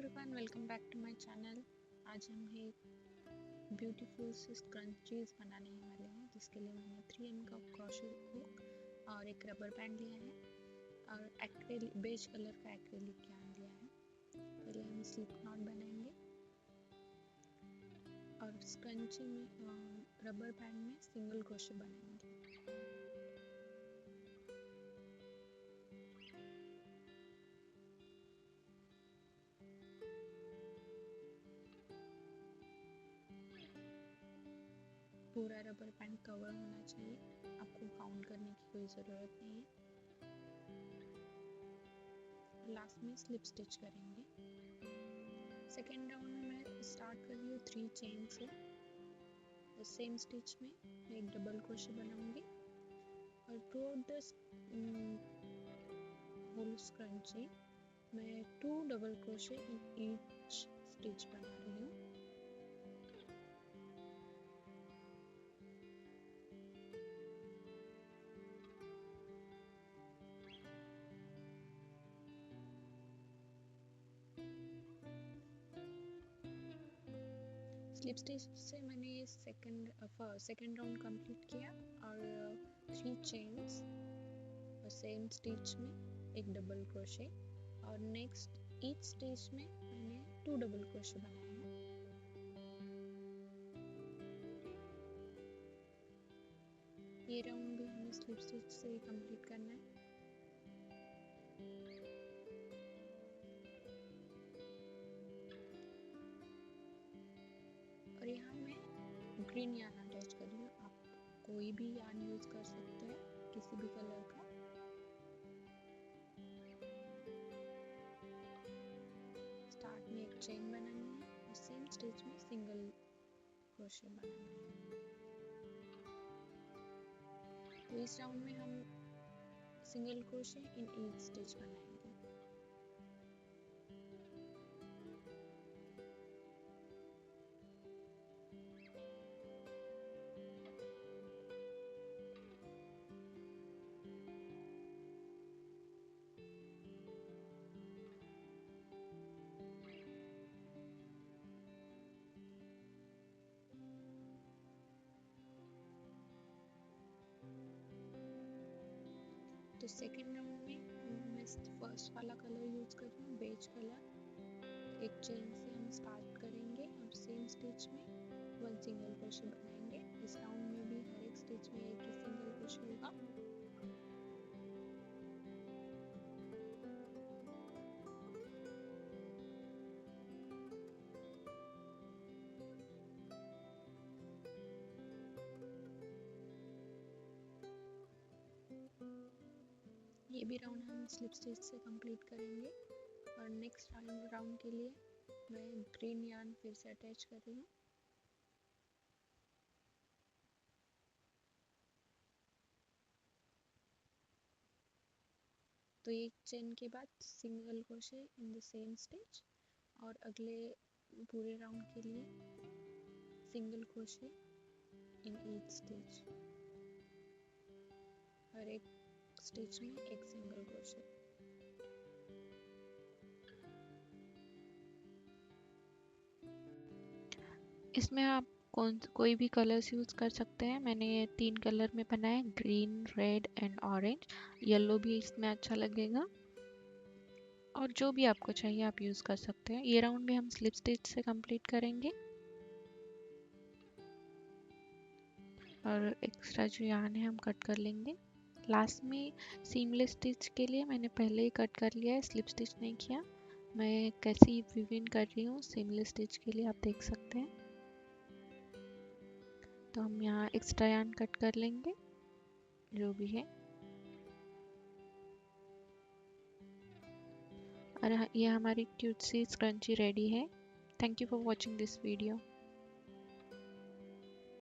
Everyone, welcome back to my channel. आज हम एक ब्यूटीफुल सी स्क्रंचीज बनाने वाले हैं, जिसके लिए मैंने 3M का क्रोशेट हुक और एक रबर बैंड लिया है और एक्रेलिक बेज कलर का एक्रेलिक यार्न लिया है। पहले हम स्लिप नॉट बनाएंगे और स्क्रंची में रबर बैंड में सिंगल क्रोशे बनाएंगे। पूरा रबर बैंड कवर होना चाहिए, आपको काउंट करने की कोई ज़रूरत नहीं है। लास्ट में स्लिप स्टिच करेंगे। सेकेंड राउंड में मैं स्टार्ट कर रही हूँ 3 चेन से। सेम स्टिच में मैं एक डबल क्रोशे बनाऊंगी और थ्रू द होल स्क्रंची मैं 2 double crochet in each stitch बना रही हूँ। स्लिप स्टिच से मैंने ये सेकेंड राउंड कंप्लीट किया और 3 चेन्स और सेम स्टिच में एक डबल क्रोशे और नेक्स्ट ईच स्टिच में मैंने 2 डबल क्रोशे बनाए हैं। ये राउंड भी हमें स्लिप स्टिच से कंप्लीट करना है। और यहाँ मैं ग्रीन यार्न अटैच कर रही हूँ। आप कोई भी यार्न यूज कर सकते हैं, किसी भी कलर का। स्टार्ट में एक चेन बनानी है और सेम स्टिच में सिंगल क्रोशे बनाना है। तो इस राउंड में हम single crochet in each stitch बनाएंगे। तो सेकेंड राउंड में मैं फर्स्ट वाला कलर यूज कर रही हूँ, बेज कलर। एक चेन से हम स्टार्ट करेंगे और सेम स्टिच में 1 सिंगल क्रोशे बनाएंगे। इस राउंड में भी हर एक स्टिच में एक ही सिंगल क्रोशे होगा। ये भी राउंड हम स्लिप स्टिच से कंप्लीट करेंगे और नेक्स्ट राउंड के लिए मैं ग्रीन यार्न फिर से अटैच कर रही हूँ। तो एक चेन के बाद single crochet in the same stitch और अगले पूरे राउंड के लिए single crochet in each stitch. हर एक स्टिच में एक सिंगल क्रोशे। इसमें आप कोई भी कलर्स यूज कर सकते हैं। मैंने ये 3 कलर में बनाया है, green, red and orange. Yellow भी इसमें अच्छा लगेगा और जो भी आपको चाहिए आप यूज कर सकते हैं। ये राउंड भी हम स्लिप स्टिच से कंप्लीट करेंगे और एक्स्ट्रा जो यार्न है हम कट कर लेंगे। लास्ट में सीमलेस स्टिच के लिए मैंने पहले ही कट कर लिया है, स्लिप स्टिच नहीं किया। मैं कैसी विविंग कर रही हूँ सीमलेस स्टिच के लिए आप देख सकते हैं। तो हम यहाँ एक्स्ट्रा यार्न कट कर लेंगे जो भी है। और ये हमारी क्यूट सी स्क्रंची रेडी है। Thank you for watching this video.